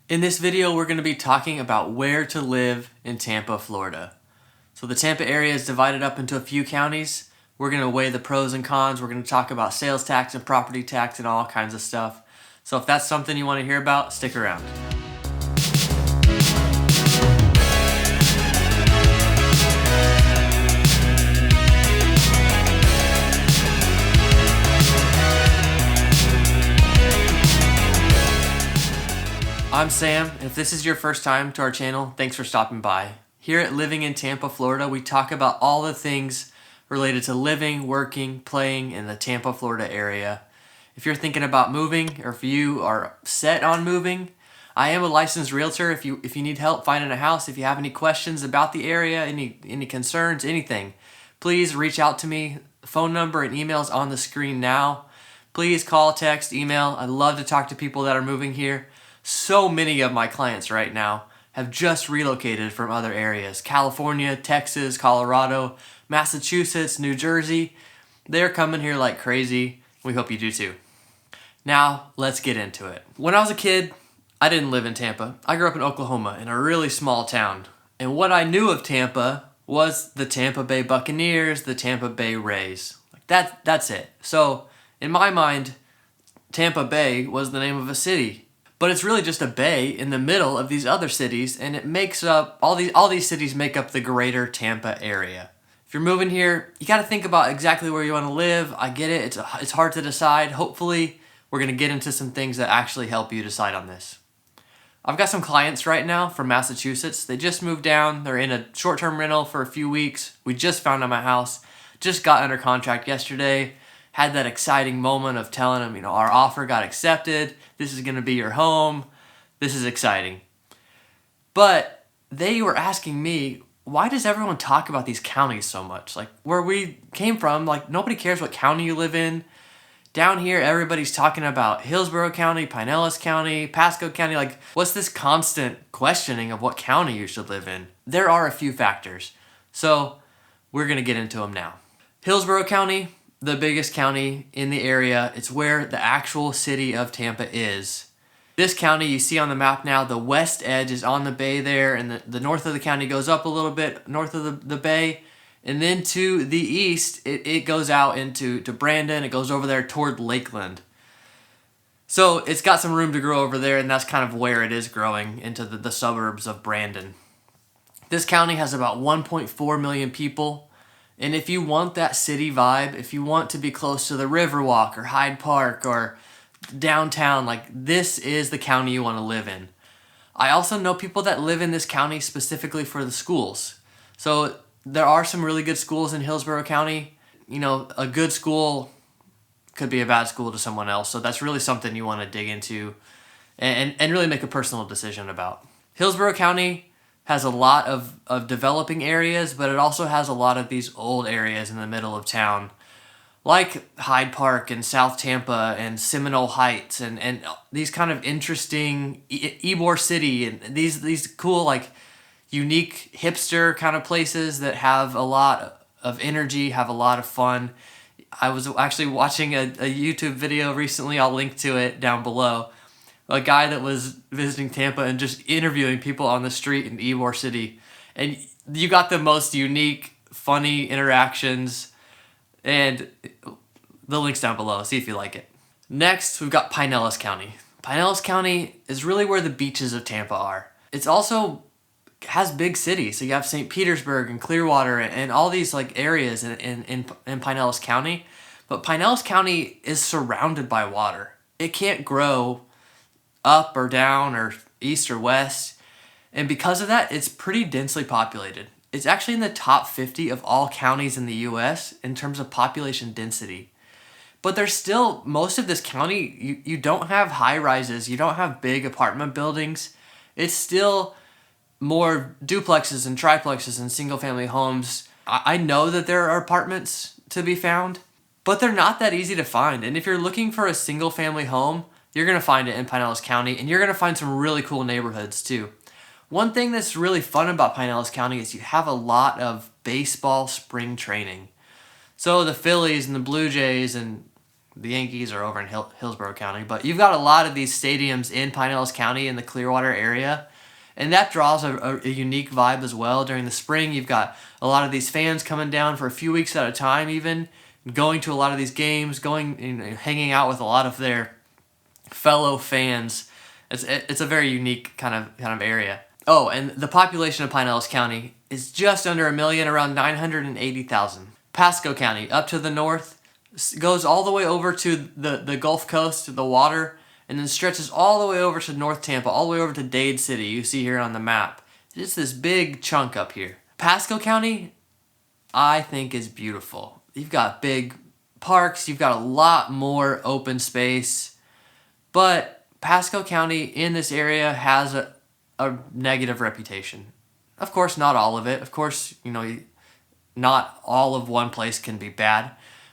In this video, we're going to be talking about where to live in Tampa, Florida. So the Tampa area is divided up into a few counties. We're going to weigh the pros and cons. We're going to talk about sales tax and property tax and all kinds of stuff. So if that's something you want to hear about, stick around. I'm Sam, and if this is your first time to our channel, thanks for stopping by. Here at Living in Tampa, Florida, we talk about all the things related to living, working, playing in the Tampa, Florida area. If you're thinking about moving, or if you are set on moving, I am a licensed realtor. If you need help finding a house, if you have any questions about the area, any concerns, anything, please reach out to me. Phone number and emails on the screen now. Please call, text, email. I love to talk to people that are moving here. So many of my clients right now have just relocated from other areas. California, Texas, Colorado, Massachusetts, New Jersey. They're coming here like crazy. We hope you do too. Now, let's get into it. When I was a kid, I didn't live in Tampa. I grew up in Oklahoma in a really small town. And what I knew of Tampa was the Tampa Bay Buccaneers, the Tampa Bay Rays. That's it. So, in my mind, Tampa Bay was the name of a city. But it's really just a bay in the middle of these other cities, and it makes up, all these cities make up the greater Tampa area. If you're moving here, you got to think about exactly where you want to live. I get it. It's hard to decide. Hopefully, we're going to get into some things that actually help you decide on this. I've got some clients right now from Massachusetts. They just moved down. They're in a short-term rental for a few weeks. We just found them a house. Just got under contract yesterday. Had that exciting moment of telling them, our offer got accepted. This is going to be your home. This is exciting. But they were asking me, why does everyone talk about these counties so much? Like, where we came from, nobody cares what county you live in. Down here, everybody's talking about Hillsborough County, Pinellas County, Pasco County. What's this constant questioning of what county you should live in? There are a few factors. So, we're going to get into them now. Hillsborough County, the biggest county in the area. It's where the actual city of Tampa is. This county you see on the map now, the west edge is on the bay there, and the north of the county goes up a little bit north of the bay, and then to the east it goes out into Brandon. It goes over there toward Lakeland. So it's got some room to grow over there, and that's kind of where it is growing, into the suburbs of Brandon. This county has about 1.4 million people. And if you want that city vibe, if you want to be close to the Riverwalk or Hyde Park or downtown, this is the county you want to live in. I also know people that live in this county specifically for the schools. So there are some really good schools in Hillsborough County. A good school could be a bad school to someone else. So that's really something you want to dig into and really make a personal decision about. Hillsborough County has a lot of developing areas, but it also has a lot of these old areas in the middle of town, like Hyde Park and South Tampa and Seminole Heights and these kind of interesting Ybor City and these cool, unique hipster kind of places that have a lot of energy, have a lot of fun. I was actually watching a YouTube video recently. I'll link to it down below. A guy that was visiting Tampa and just interviewing people on the street in Ybor City. And you got the most unique, funny interactions. And the link's down below. See if you like it. Next, we've got Pinellas County. Pinellas County is really where the beaches of Tampa are. It's also has big cities. So you have St. Petersburg and Clearwater and all these areas in Pinellas County. But Pinellas County is surrounded by water. It can't grow up or down or east or west, and because of that, it's pretty densely populated. It's actually in the top 50 of all counties in the U.S. in terms of population density. But there's still, most of this county, you don't have high rises, you don't have big apartment buildings. It's still more duplexes and triplexes and single family homes. I know that there are apartments to be found, but they're not that easy to find. And if you're looking for a single family home, you're going to find it in Pinellas County, and you're going to find some really cool neighborhoods too. One thing that's really fun about Pinellas County is you have a lot of baseball spring training. So the Phillies and the Blue Jays and The Yankees are over in Hillsborough County. But you've got a lot of these stadiums in Pinellas County in the Clearwater area. And that draws a unique vibe as well. During the spring, you've got a lot of these fans coming down for a few weeks at a time even, going to a lot of these games, going and hanging out with a lot of their fellow fans. It's a very unique kind of area. Oh, and the population of Pinellas County is just under 1 million, around 980,000. Pasco County, up to the north, goes all the way over to the Gulf Coast, to the water, and then stretches all the way over to North Tampa, all the way over to Dade City, you see here on the map. It's this big chunk up here. Pasco County, I think, is beautiful. You've got big parks, you've got a lot more open space, but Pasco County in this area has a negative reputation. Of course, not all of it. Of course, not all of one place can be bad.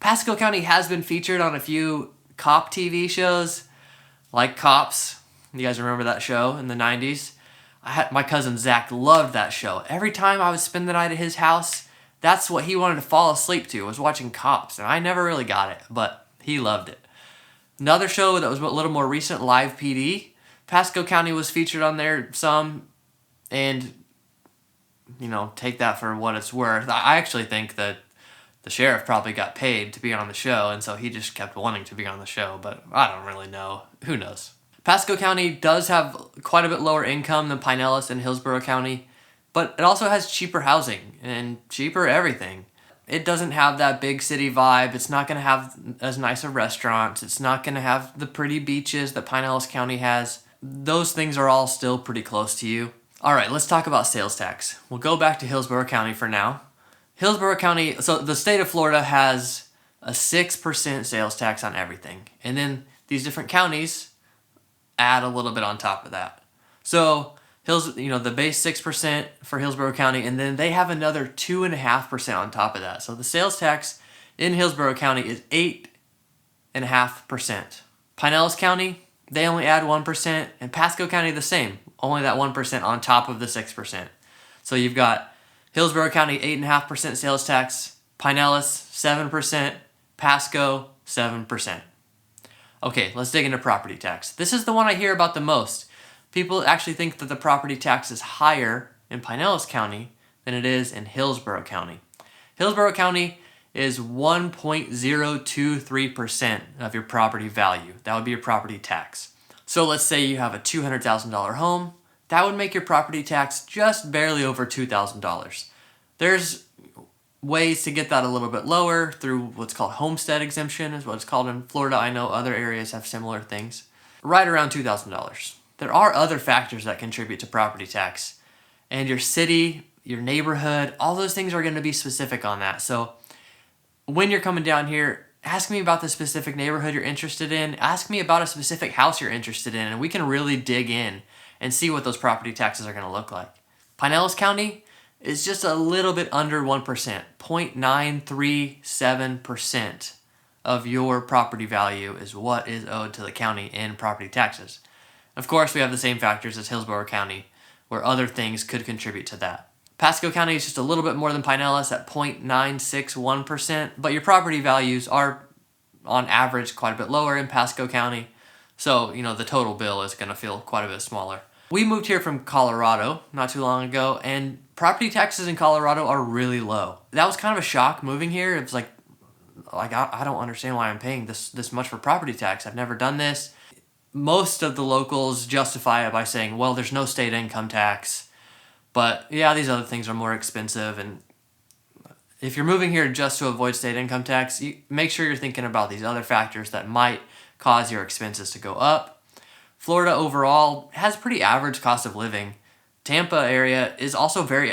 Pasco County has been featured on a few cop TV shows, like Cops. You guys remember that show in the 90s? My cousin Zach loved that show. Every time I would spend the night at his house, that's what he wanted to fall asleep to, was watching Cops. And I never really got it, but he loved it. Another show that was a little more recent, Live PD. Pasco County was featured on there some, and take that for what it's worth. I actually think that the sheriff probably got paid to be on the show, and so he just kept wanting to be on the show, but I don't really know. Who knows? Pasco County does have quite a bit lower income than Pinellas and Hillsborough County, but it also has cheaper housing and cheaper everything. It doesn't have that big city vibe. It's not going to have as nice of restaurants. It's not going to have the pretty beaches that Pinellas County has. Those things are all still pretty close to you. All right, let's talk about sales tax. We'll go back to Hillsborough County for now. Hillsborough County, so the state of Florida has a 6% sales tax on everything. And then these different counties add a little bit on top of that. So the base 6% for Hillsborough County, and then they have another 2.5% on top of that. So the sales tax in Hillsborough County is 8.5%. Pinellas County, they only add 1%, and Pasco County the same, only that 1% on top of the 6%. So you've got Hillsborough County 8.5% sales tax, Pinellas 7%, Pasco 7%. Okay, let's dig into property tax. This is the one I hear about the most. People actually think that the property tax is higher in Pinellas County than it is in Hillsborough County. Hillsborough County is 1.023% of your property value. That would be your property tax. So let's say you have a $200,000 home. That would make your property tax just barely over $2,000. There's ways to get that a little bit lower through what's called homestead exemption, is what it's called in Florida. I know other areas have similar things. Right around $2,000. There are other factors that contribute to property tax. And your city, your neighborhood, all those things are going to be specific on that. So when you're coming down here, ask me about the specific neighborhood you're interested in. Ask me about a specific house you're interested in, and we can really dig in and see what those property taxes are going to look like. Pinellas County is just a little bit under 1%, 0.937% of your property value is what is owed to the county in property taxes. Of course, we have the same factors as Hillsborough County, where other things could contribute to that. Pasco County is just a little bit more than Pinellas at 0.961%, but your property values are, on average, quite a bit lower in Pasco County. So, the total bill is going to feel quite a bit smaller. We moved here from Colorado not too long ago, and property taxes in Colorado are really low. That was kind of a shock moving here. It was like I don't understand why I'm paying this much for property tax. I've never done this. Most of the locals justify it by saying, well, there's no state income tax. But yeah, these other things are more expensive, and if you're moving here just to avoid state income tax, make sure you're thinking about these other factors that might cause your expenses to go up. Florida overall has pretty average cost of living. Tampa area is also very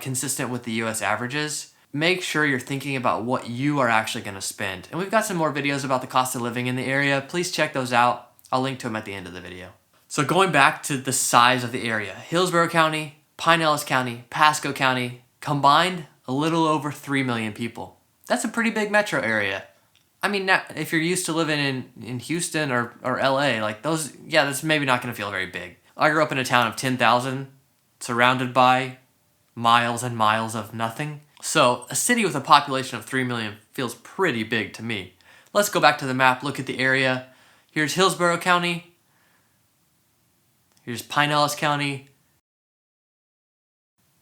consistent with the U.S. averages. Make sure you're thinking about what you are actually going to spend. And we've got some more videos about the cost of living in the area. Please check those out. I'll link to them at the end of the video. So going back to the size of the area, Hillsborough County, Pinellas County, Pasco County, combined a little over 3 million people. That's a pretty big metro area. I mean, if you're used to living in Houston or LA, that's maybe not going to feel very big. I grew up in a town of 10,000, surrounded by miles and miles of nothing. So a city with a population of 3 million feels pretty big to me. Let's go back to the map, look at the area. Here's Hillsborough County. Here's Pinellas County.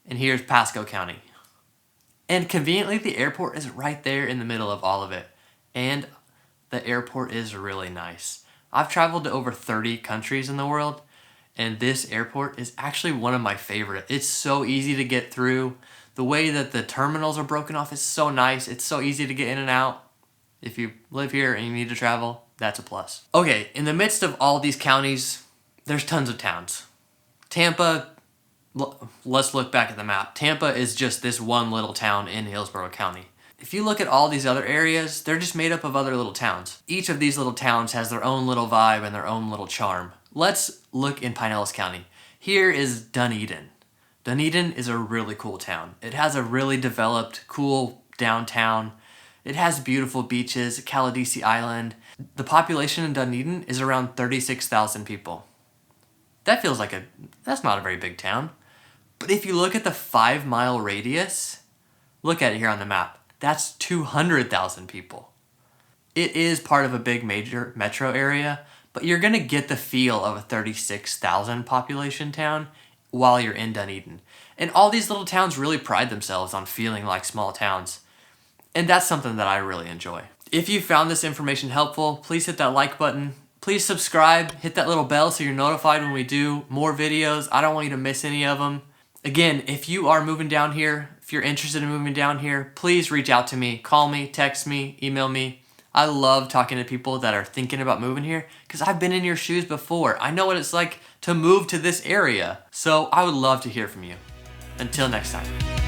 And here's Pasco County. And conveniently, the airport is right there in the middle of all of it. And the airport is really nice. I've traveled to over 30 countries in the world, and this airport is actually one of my favorite. It's so easy to get through. The way that the terminals are broken off is so nice. It's so easy to get in and out. If you live here and you need to travel, that's a plus. Okay, in the midst of all these counties, there's tons of towns. Tampa, let's look back at the map. Tampa is just this one little town in Hillsborough County. If you look at all these other areas, they're just made up of other little towns. Each of these little towns has their own little vibe and their own little charm. Let's look in Pinellas County. Here is Dunedin. Dunedin is a really cool town. It has a really developed, cool downtown. It has beautiful beaches, Caladesi Island. The population in Dunedin is around 36,000 people. That feels like that's not a very big town. But if you look at the 5-mile radius, look at it here on the map. That's 200,000 people. It is part of a big major metro area, but you're gonna get the feel of a 36,000 population town while you're in Dunedin. And all these little towns really pride themselves on feeling like small towns. And that's something that I really enjoy. If you found this information helpful, please hit that like button. Please subscribe, hit that little bell so you're notified when we do more videos. I don't want you to miss any of them. Again, if you are moving down here, if you're interested in moving down here, please reach out to me. Call me, text me, email me. I love talking to people that are thinking about moving here because I've been in your shoes before. I know what it's like to move to this area. So I would love to hear from you. Until next time.